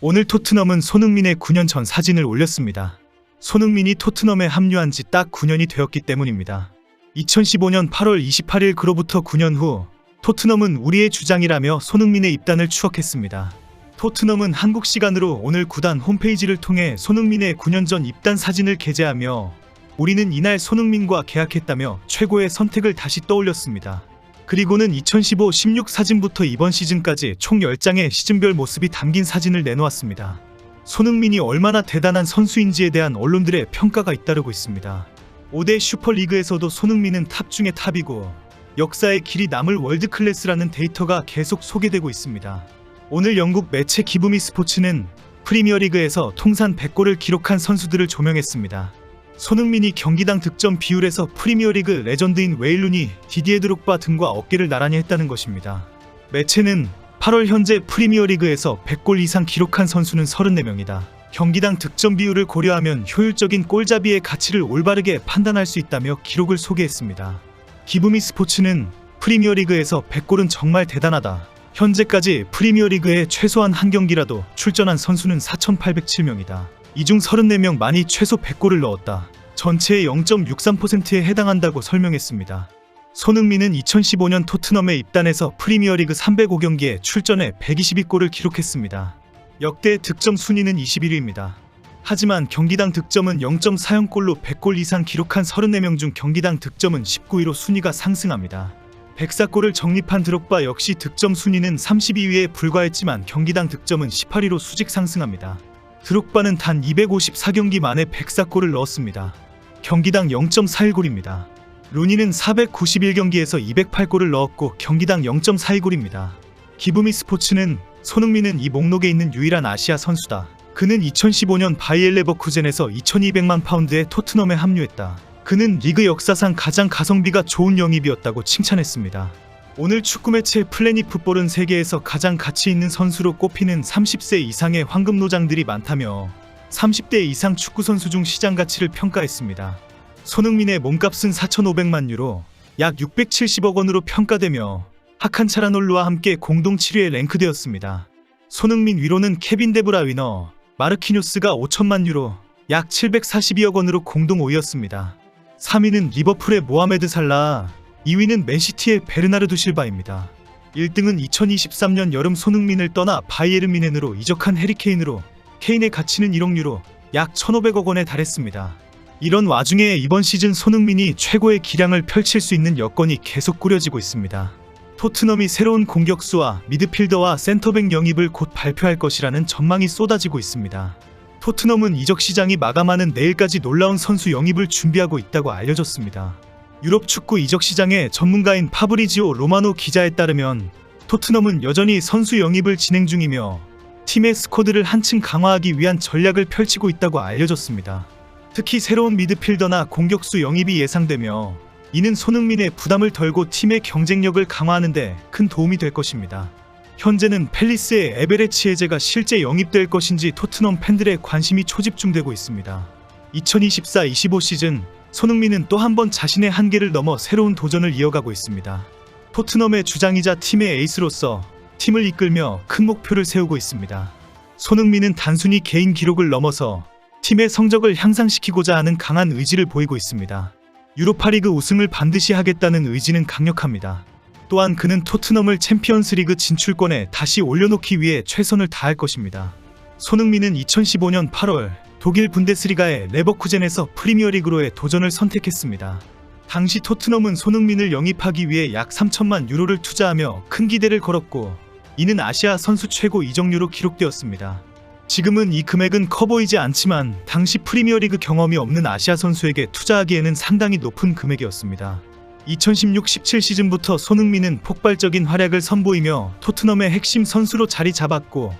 오늘 토트넘은 손흥민의 9년 전 사진을 올렸습니다. 손흥민이 토트넘에 합류한 지 딱 9년이 되었기 때문입니다. 2015년 8월 28일 그로부터 9년 후 토트넘은 우리의 주장이라며 손흥민의 입단을 추억했습니다. 토트넘은 한국 시간으로 오늘 구단 홈페이지를 통해 손흥민의 9년 전 입단 사진을 게재하며 우리는 이날 손흥민과 계약했다며 최고의 선택을 다시 떠올렸습니다. 그리고는 2015-16 사진부터 이번 시즌까지 총 10장의 시즌별 모습이 담긴 사진을 내놓았습니다. 손흥민이 얼마나 대단한 선수인지에 대한 언론들의 평가가 잇따르고 있습니다. 5대 슈퍼리그에서도 손흥민은 탑 중의 탑이고 역사의 길이 남을 월드클래스라는 데이터가 계속 소개되고 있습니다. 오늘 영국 매체 기브미 스포츠는 프리미어리그에서 통산 100골을 기록한 선수들을 조명했습니다. 손흥민이 경기당 득점 비율에서 프리미어리그 레전드인 웨인 루니, 디디에 드록바 등과 어깨를 나란히 했다는 것입니다. 매체는 8월 현재 프리미어리그에서 100골 이상 기록한 선수는 34명이다. 경기당 득점 비율을 고려하면 효율적인 골잡이의 가치를 올바르게 판단할 수 있다며 기록을 소개했습니다. 기브미 스포츠는 프리미어리그에서 100골은 정말 대단하다. 현재까지 프리미어리그에 최소한 한 경기라도 출전한 선수는 4,807명이다. 이 중 34명 만이 최소 100골을 넣었다. 전체의 0.63%에 해당한다고 설명했습니다. 손흥민은 2015년 토트넘에 입단해서 프리미어리그 305경기에 출전해 122골을 기록했습니다. 역대 득점 순위는 21위입니다. 하지만 경기당 득점은 0.40골로 100골 이상 기록한 34명 중 경기당 득점은 19위로 순위가 상승합니다. 104골을 적립한 드록바 역시 득점 순위는 32위에 불과했지만 경기당 득점은 18위로 수직 상승합니다. 드록바는 단 254경기 만에 104골을 넣었습니다. 경기당 0.41골입니다. 루니는 491경기에서 208골을 넣었고 경기당 0.42골입니다. 기브미 스포츠는 손흥민은 이 목록에 있는 유일한 아시아 선수다. 그는 2015년 바이엘 레버쿠젠에서 2200만 파운드에 토트넘에 합류했다. 그는 리그 역사상 가장 가성비가 좋은 영입이었다고 칭찬했습니다. 오늘 축구 매체 플래닛 풋볼은 세계에서 가장 가치 있는 선수로 꼽히는 30세 이상의 황금 노장들이 많다며 30대 이상 축구 선수 중 시장 가치를 평가했습니다. 손흥민의 몸값은 4,500만 유로, 약 670억 원으로 평가되며 하칸 차라놀루와 함께 공동 7위에 랭크되었습니다. 손흥민 위로는 케빈 데브라위너, 마르키뉴스가 5천만 유로, 약 742억 원으로 공동 5위였습니다. 3위는 리버풀의 모하메드 살라, 2위는 맨시티의 베르나르두 실바입니다. 1등은 2023년 여름 손흥민을 떠나 바이에른 뮌헨으로 이적한 해리 케인으로 케인의 가치는 1억 유로, 약 1,500억 원에 달했습니다. 이런 와중에 이번 시즌 손흥민이 최고의 기량을 펼칠 수 있는 여건이 계속 꾸려지고 있습니다. 토트넘이 새로운 공격수와 미드필더와 센터백 영입을 곧 발표할 것이라는 전망이 쏟아지고 있습니다. 토트넘은 이적 시장이 마감하는 내일까지 놀라운 선수 영입을 준비하고 있다고 알려졌습니다. 유럽 축구 이적 시장의 전문가인 파브리지오 로마노 기자에 따르면 토트넘은 여전히 선수 영입을 진행 중이며 팀의 스쿼드를 한층 강화하기 위한 전략을 펼치고 있다고 알려졌습니다. 특히 새로운 미드필더나 공격수 영입이 예상되며 이는 손흥민의 부담을 덜고 팀의 경쟁력을 강화하는 데 큰 도움이 될 것입니다. 현재는 팰리스의 에베레치 에제가 실제 영입될 것인지 토트넘 팬들의 관심이 초집중되고 있습니다. 2024-25 시즌 손흥민은 또 한 번 자신의 한계를 넘어 새로운 도전을 이어가고 있습니다. 토트넘의 주장이자 팀의 에이스로서 팀을 이끌며 큰 목표를 세우고 있습니다. 손흥민은 단순히 개인 기록을 넘어서 팀의 성적을 향상시키고자 하는 강한 의지를 보이고 있습니다. 유로파리그 우승을 반드시 하겠다는 의지는 강력합니다. 또한 그는 토트넘을 챔피언스리그 진출권에 다시 올려놓기 위해 최선을 다할 것입니다. 손흥민은 2015년 8월 독일 분데스리가의 레버쿠젠에서 프리미어리그로의 도전을 선택했습니다. 당시 토트넘은 손흥민을 영입하기 위해 약 3천만 유로를 투자하며 큰 기대를 걸었고 이는 아시아 선수 최고 이적료로 기록되었습니다. 지금은 이 금액은 커 보이지 않지만 당시 프리미어리그 경험이 없는 아시아 선수에게 투자하기에는 상당히 높은 금액이었습니다. 2016-17 시즌부터 손흥민은 폭발적인 활약을 선보이며 토트넘의 핵심 선수로 자리 잡았고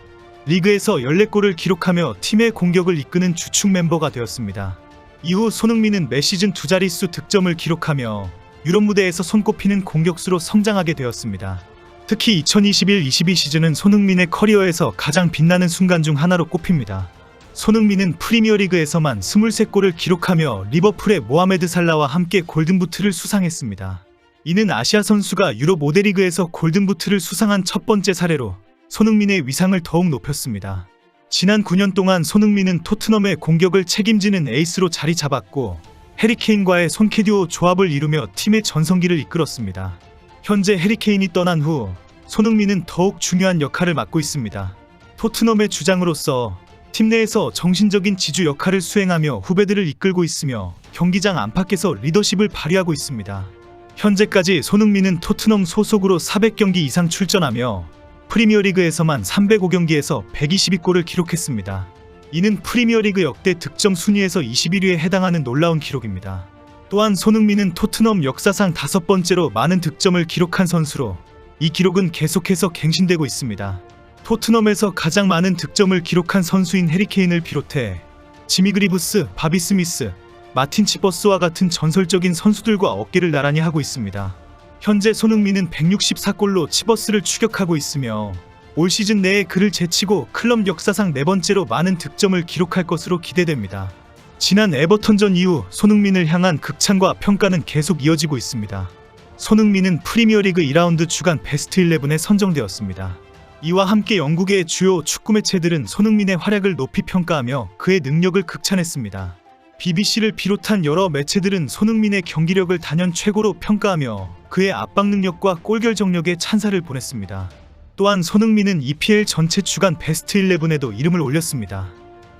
리그에서 14골을 기록하며 팀의 공격을 이끄는 주축 멤버가 되었습니다. 이후 손흥민은 매 시즌 두 자릿수 득점을 기록하며 유럽 무대에서 손꼽히는 공격수로 성장하게 되었습니다. 특히 2021-22 시즌은 손흥민의 커리어에서 가장 빛나는 순간 중 하나로 꼽힙니다. 손흥민은 프리미어리그에서만 23골을 기록하며 리버풀의 모하메드 살라와 함께 골든부트를 수상했습니다. 이는 아시아 선수가 유럽 5대 리그에서 골든부트를 수상한 첫 번째 사례로 손흥민의 위상을 더욱 높였습니다. 지난 9년 동안 손흥민은 토트넘의 공격을 책임지는 에이스로 자리 잡았고 해리케인과의 손캐듀오 조합을 이루며 팀의 전성기를 이끌었습니다. 현재 해리케인이 떠난 후 손흥민은 더욱 중요한 역할을 맡고 있습니다. 토트넘의 주장으로서 팀 내에서 정신적인 지주 역할을 수행하며 후배들을 이끌고 있으며 경기장 안팎에서 리더십을 발휘하고 있습니다. 현재까지 손흥민은 토트넘 소속으로 400경기 이상 출전하며 프리미어리그에서만 305경기에서 122골을 기록했습니다. 이는 프리미어리그 역대 득점 순위에서 21위에 해당하는 놀라운 기록입니다. 또한 손흥민은 토트넘 역사상 5번째로 많은 득점을 기록한 선수로 이 기록은 계속해서 갱신되고 있습니다. 토트넘에서 가장 많은 득점을 기록한 선수인 해리케인을 비롯해 지미 그리브스, 바비 스미스, 마틴 치버스와 같은 전설적인 선수들과 어깨를 나란히 하고 있습니다. 현재 손흥민은 164골로 치버스를 추격하고 있으며 올 시즌 내에 그를 제치고 클럽 역사상 4번째로 많은 득점을 기록할 것으로 기대됩니다. 지난 에버턴전 이후 손흥민을 향한 극찬과 평가는 계속 이어지고 있습니다. 손흥민은 프리미어리그 2라운드 주간 베스트 11에 선정되었습니다. 이와 함께 영국의 주요 축구 매체들은 손흥민의 활약을 높이 평가하며 그의 능력을 극찬했습니다. BBC를 비롯한 여러 매체들은 손흥민의 경기력을 단연 최고로 평가하며 그의 압박 능력과 골 결정력에 찬사를 보냈습니다. 또한 손흥민은 EPL 전체 주간 베스트 11에도 이름을 올렸습니다.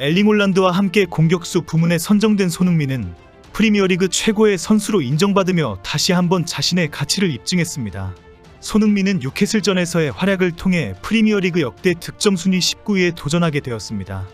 엘링 홀란드와 함께 공격수 부문에 선정된 손흥민은 프리미어리그 최고의 선수로 인정받으며 다시 한번 자신의 가치를 입증했습니다. 손흥민은 뉴캐슬전에서의 활약을 통해 프리미어리그 역대 득점 순위 19위에 도전하게 되었습니다.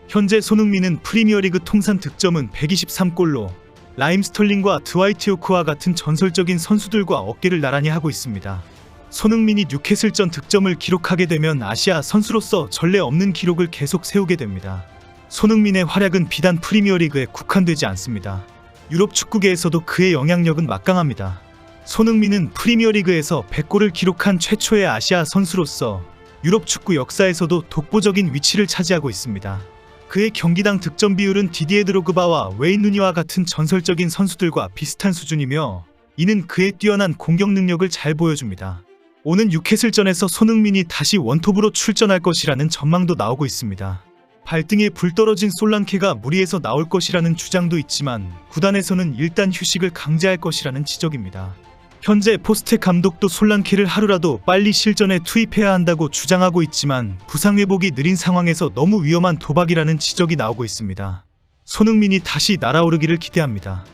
현재 손흥민은 프리미어리그 통산 득점은 123골로 라임 스털링과 드와이트 요크와 같은 전설적인 선수들과 어깨를 나란히 하고 있습니다. 손흥민이 뉴캐슬전 득점을 기록하게 되면 아시아 선수로서 전례 없는 기록을 계속 세우게 됩니다. 손흥민의 활약은 비단 프리미어리그에 국한되지 않습니다. 유럽 축구계에서도 그의 영향력은 막강합니다. 손흥민은 프리미어리그에서 100골을 기록한 최초의 아시아 선수로서 유럽 축구 역사에서도 독보적인 위치를 차지하고 있습니다. 그의 경기당 득점 비율은 디디에 드로그바와 웨인 루니와 같은 전설적인 선수들과 비슷한 수준이며 이는 그의 뛰어난 공격 능력을 잘 보여줍니다. 오는 뉴캐슬전에서 손흥민이 다시 원톱으로 출전할 것이라는 전망도 나오고 있습니다. 발등에 불 떨어진 솔랑케가 무리해서 나올 것이라는 주장도 있지만 구단에서는 일단 휴식을 강제할 것이라는 지적입니다. 현재 포스텍 감독도 솔랑케를 하루라도 빨리 실전에 투입해야 한다고 주장하고 있지만 부상 회복이 느린 상황에서 너무 위험한 도박이라는 지적이 나오고 있습니다. 손흥민이 다시 날아오르기를 기대합니다.